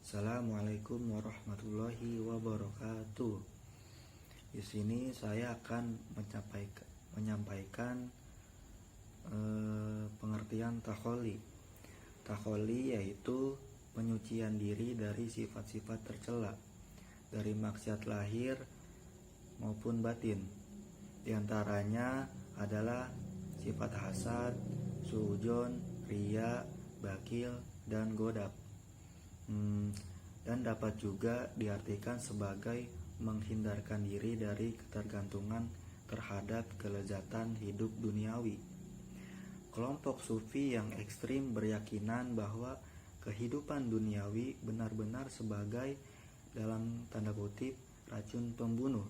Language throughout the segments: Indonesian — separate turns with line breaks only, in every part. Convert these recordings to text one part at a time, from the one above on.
Assalamualaikum warahmatullahi wabarakatuh. Di sini saya akan menyampaikan pengertian takholi. Takholi yaitu penyucian diri dari sifat-sifat tercela, dari maksiat lahir maupun batin. Di antaranya adalah sifat hasad, suudzon, riya, bakil, dan godab. Dan dapat juga diartikan sebagai menghindarkan diri dari ketergantungan terhadap kelezatan hidup duniawi. Kelompok sufi yang ekstrim berkeyakinan bahwa kehidupan duniawi benar-benar sebagai dalam tanda kutip racun pembunuh.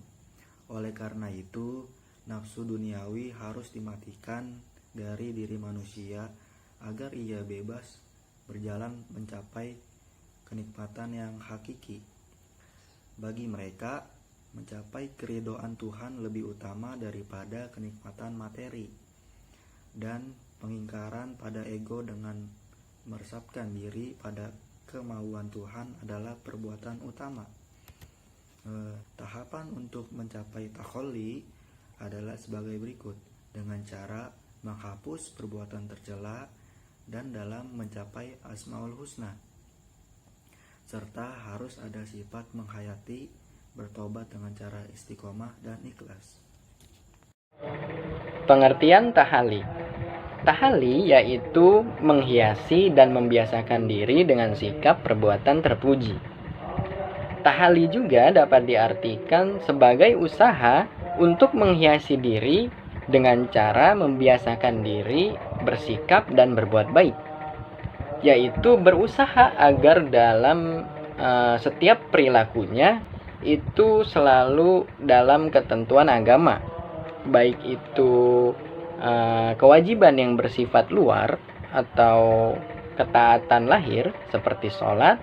Oleh karena itu, nafsu duniawi harus dimatikan dari diri manusia agar ia bebas berjalan mencapai kenikmatan yang hakiki. Bagi mereka, mencapai keridhaan Tuhan lebih utama daripada kenikmatan materi, dan pengingkaran pada ego dengan meresapkan diri pada kemauan Tuhan adalah perbuatan utama. Tahapan untuk mencapai takholi adalah sebagai berikut, dengan cara menghapus perbuatan tercela dan dalam mencapai Asmaul Husna, serta harus ada sifat menghayati, bertobat dengan cara istiqomah dan ikhlas.
Pengertian tahali. Tahali yaitu menghiasi dan membiasakan diri dengan sikap perbuatan terpuji. Tahali juga dapat diartikan sebagai usaha untuk menghiasi diri dengan cara membiasakan diri bersikap dan berbuat baik, yaitu berusaha agar dalam setiap perilakunya itu selalu dalam ketentuan agama, baik itu kewajiban yang bersifat luar atau ketaatan lahir seperti sholat,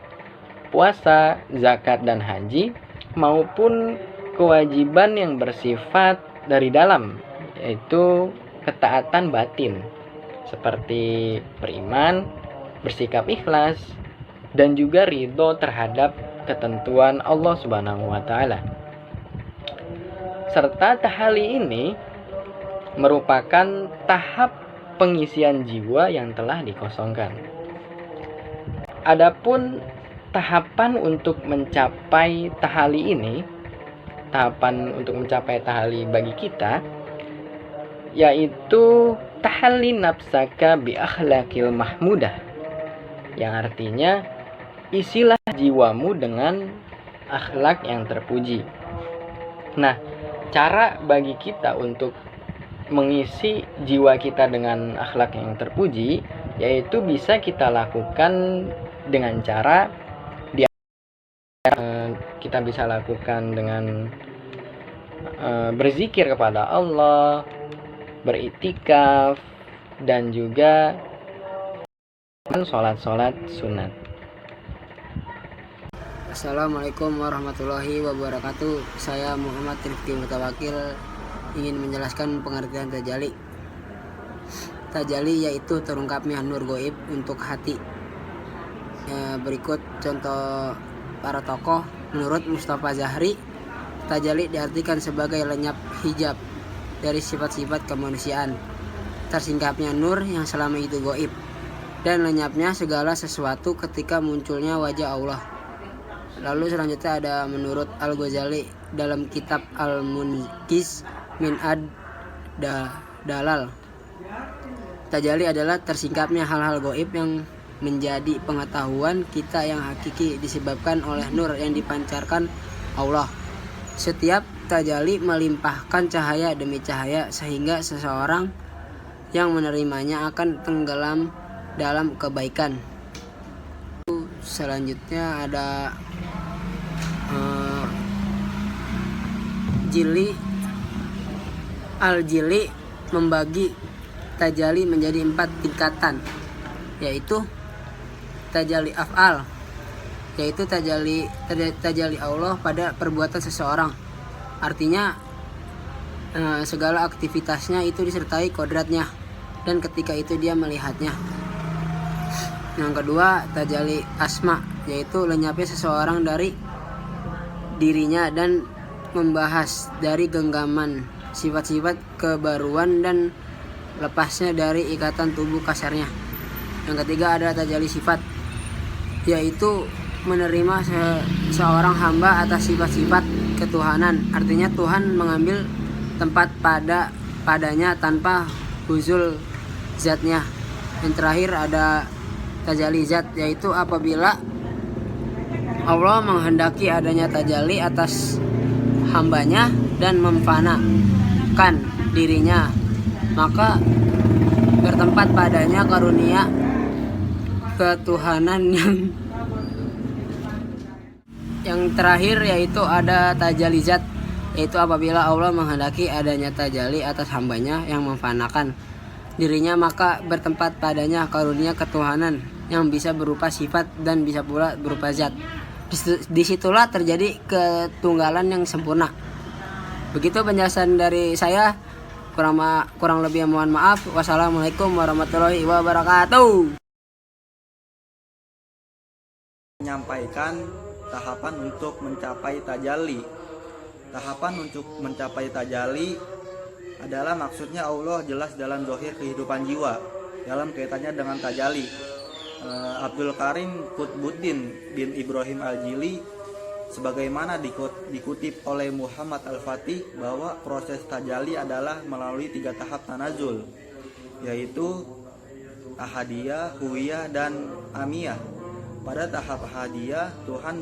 puasa, zakat, dan haji, maupun kewajiban yang bersifat dari dalam, yaitu ketaatan batin seperti beriman, bersikap ikhlas, dan juga ridho terhadap ketentuan Allah Subhanahu wa Ta'ala. Serta tahali ini merupakan tahap pengisian jiwa yang telah dikosongkan. Adapun tahapan untuk mencapai tahali ini, tahapan untuk mencapai tahali bagi kita, yaitu tahalli nafsaka bi akhlaqil mahmudah, yang artinya isilah jiwamu dengan akhlak yang terpuji. Nah, cara bagi kita untuk mengisi jiwa kita dengan akhlak yang terpuji yaitu bisa kita lakukan dengan cara kita bisa lakukan dengan berzikir kepada Allah, beriktikaf, dan juga sholat sunat.
Assalamualaikum warahmatullahi wabarakatuh. Saya Muhammad Rifki Mutawakil ingin menjelaskan pengertian tajalli. Tajalli yaitu terungkapnya nur goib untuk hati. Berikut contoh para tokoh. Menurut Mustafa Zahri, tajalli diartikan sebagai lenyap hijab dari sifat-sifat kemanusiaan, tersingkapnya nur yang selama itu goib, dan lenyapnya segala sesuatu ketika munculnya wajah Allah. Lalu selanjutnya ada menurut Al-Ghazali dalam kitab Al-Munqidh min Ad-Dalal. Tajalli adalah tersingkapnya hal-hal gaib yang menjadi pengetahuan kita yang hakiki disebabkan oleh nur yang dipancarkan Allah. Setiap tajalli melimpahkan cahaya demi cahaya sehingga seseorang yang menerimanya akan tenggelam dalam kebaikan. Selanjutnya ada Al-Jili membagi tajalli menjadi 4 tingkatan, yaitu tajalli af'al, yaitu tajalli Allah pada perbuatan seseorang. Artinya segala aktivitasnya itu disertai kodratnya, dan ketika itu dia melihatnya. Yang kedua, tajalli asma, yaitu lenyapnya seseorang dari dirinya dan membahas dari genggaman sifat-sifat kebaruan dan lepasnya dari ikatan tubuh kasarnya. Yang ketiga ada tajalli sifat, yaitu menerima seorang hamba atas sifat-sifat ketuhanan. Artinya Tuhan mengambil tempat padanya tanpa huzul zatnya. Yang terakhir ada tajalli zat, yaitu apabila Allah menghendaki adanya tajalli atas hambanya dan memfanakan dirinya, maka bertempat padanya karunia ketuhanan yang terakhir yaitu ada tajalli zat, yaitu apabila Allah menghendaki adanya tajalli atas hambanya yang memfanakan dirinya, maka bertempat padanya karunia ketuhanan yang bisa berupa sifat dan bisa pula berupa zat. Disitulah terjadi ketunggalan yang sempurna. Begitu penjelasan dari saya, kurang lebih mohon maaf. Wassalamualaikum warahmatullahi wabarakatuh.
Menyampaikan tahapan untuk mencapai tajalli. Tahapan untuk mencapai tajalli adalah maksudnya Allah jelas dalam zahir kehidupan jiwa dalam kaitannya dengan tajalli. Abdul Karim Qutbuddin bin Ibrahim Al-Jili sebagaimana dikutip oleh Muhammad Al-Fatih bahwa proses tajalli adalah melalui 3 tahap tanazul, yaitu ahadiyah, huwiyah, dan amiyah. Pada tahap ahadiyah, Tuhan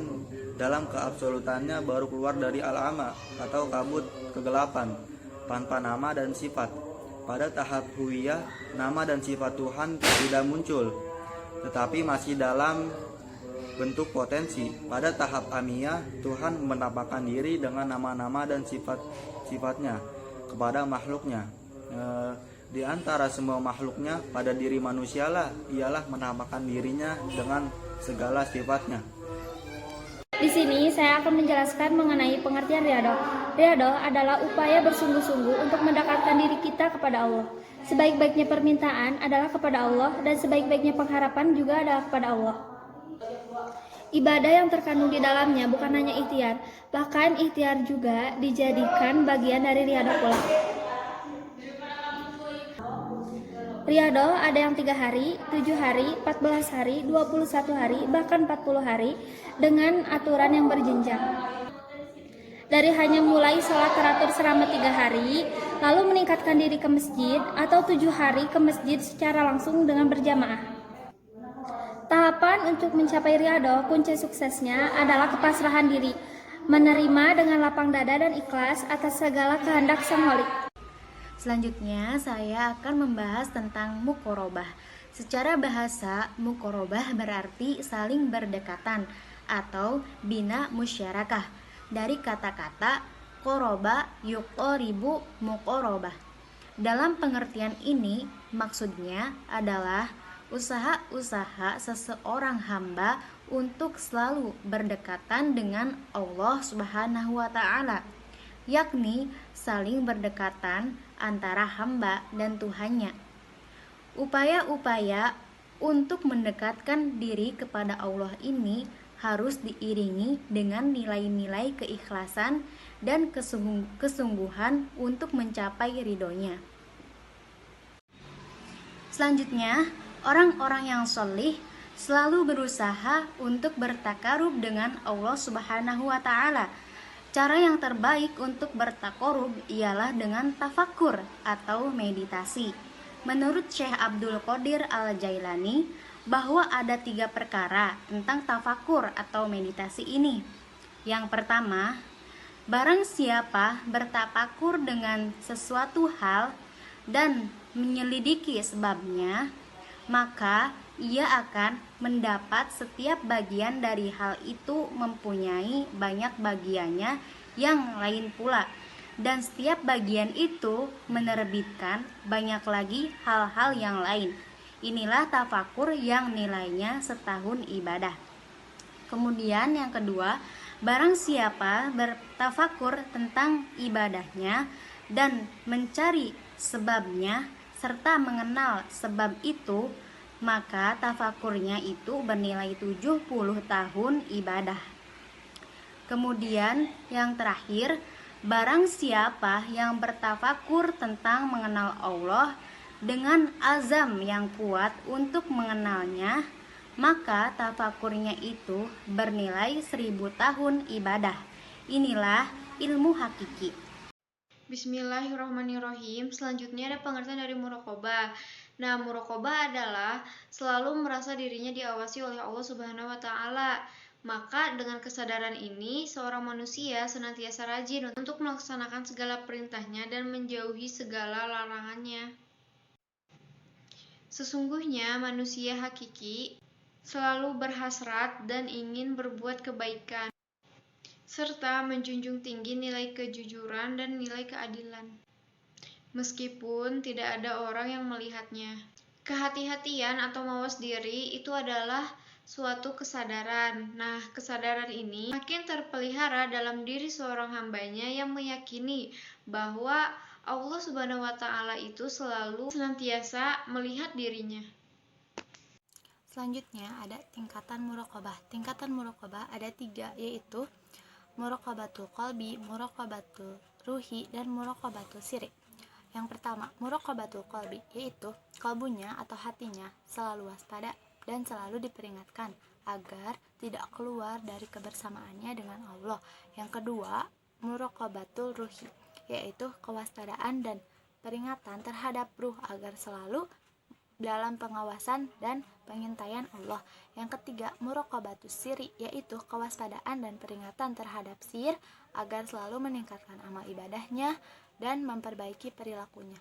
dalam keabsolutannya baru keluar dari al-ama atau kabut kegelapan tanpa nama dan sifat. Pada tahap huwiyah, nama dan sifat Tuhan tidak muncul, tetapi masih dalam bentuk potensi. Pada tahap amiyah, Tuhan menampakkan diri dengan nama-nama dan sifat-sifatnya kepada makhluknya. Di antara semua makhluknya, pada diri manusialah ialah menampakkan dirinya dengan segala sifatnya.
Di sini saya akan menjelaskan mengenai pengertian riyadhah. Riyadhah adalah upaya bersungguh-sungguh untuk mendekatkan diri kita kepada Allah. Sebaik-baiknya permintaan adalah kepada Allah dan sebaik-baiknya pengharapan juga adalah kepada Allah. Ibadah yang terkandung di dalamnya bukan hanya ikhtiar, bahkan ikhtiar juga dijadikan bagian dari riyadhah pula. Riyadhah ada yang 3 hari, 7 hari, 14 hari, 21 hari, bahkan 40 hari dengan aturan yang berjenjang. Dari hanya mulai sholat teratur selama 3 hari, lalu meningkatkan diri ke masjid, atau 7 hari ke masjid secara langsung dengan berjamaah. Tahapan untuk mencapai riyadhah, kunci suksesnya adalah kepasrahan diri, menerima dengan lapang dada dan ikhlas atas segala kehendak Sang Holik.
Selanjutnya, saya akan membahas tentang muqarabah. Secara bahasa, muqarabah berarti saling berdekatan atau bina musyarakah. Dari kata-kata qoroba yuqoribu muqarabah. Dalam pengertian ini, maksudnya adalah usaha-usaha seseorang hamba untuk selalu berdekatan dengan Allah Subhanahu wa Ta'ala, yakni saling berdekatan antara hamba dan Tuhannya. Upaya-upaya untuk mendekatkan diri kepada Allah ini harus diiringi dengan nilai-nilai keikhlasan dan kesungguhan untuk mencapai ridhonya. Selanjutnya, orang-orang yang sholih selalu berusaha untuk bertakarub dengan Allah Subhanahu wa Ta'ala. Cara yang terbaik untuk bertakarub ialah dengan tafakkur atau meditasi. Menurut Syekh Abdul Qadir Al-Jailani, bahwa ada 3 perkara tentang tafakkur atau meditasi ini. Yang pertama, barang siapa bertafakur dengan sesuatu hal dan menyelidiki sebabnya, maka ia akan mendapat setiap bagian dari hal itu mempunyai banyak bagiannya yang lain pula, dan setiap bagian itu menerbitkan banyak lagi hal-hal yang lain. Inilah tafakur yang nilainya setahun ibadah. Kemudian yang kedua, barang siapa bertafakur tentang ibadahnya dan mencari sebabnya serta mengenal sebab itu, maka tafakurnya itu bernilai 70 tahun ibadah. Kemudian yang terakhir, barang siapa yang bertafakur tentang mengenal Allah dengan azam yang kuat untuk mengenalnya, maka tafakurnya itu bernilai 1000 tahun ibadah. Inilah ilmu hakiki.
Bismillahirrahmanirrahim. Selanjutnya ada pengertian dari muraqabah. Nah, muraqabah adalah selalu merasa dirinya diawasi oleh Allah Subhanahu wa taala. Maka dengan kesadaran ini, seorang manusia senantiasa rajin untuk melaksanakan segala perintahnya dan menjauhi segala larangannya. Sesungguhnya manusia hakiki selalu berhasrat dan ingin berbuat kebaikan, serta menjunjung tinggi nilai kejujuran dan nilai keadilan, meskipun tidak ada orang yang melihatnya. Kehati-hatian atau mawas diri itu adalah suatu kesadaran. Nah, kesadaran ini makin terpelihara dalam diri seorang hambanya yang meyakini bahwa Allah Subhanahu wa taala itu selalu senantiasa melihat dirinya.
Selanjutnya ada tingkatan muraqabah. Tingkatan muraqabah ada 3, yaitu muraqabatul qalbi, muraqabatul ruhi, dan muraqabatul siri. Yang pertama, muraqabatul qalbi, yaitu kalbunya atau hatinya selalu waspada dan selalu diperingatkan agar tidak keluar dari kebersamaannya dengan Allah. Yang kedua, muraqabatul ruhi, yaitu kewaspadaan dan peringatan terhadap ruh agar selalu dalam pengawasan dan pengintaian Allah. Yang ketiga, muraqabatus siri, yaitu kewaspadaan dan peringatan terhadap sihir agar selalu meningkatkan amal ibadahnya dan memperbaiki perilakunya.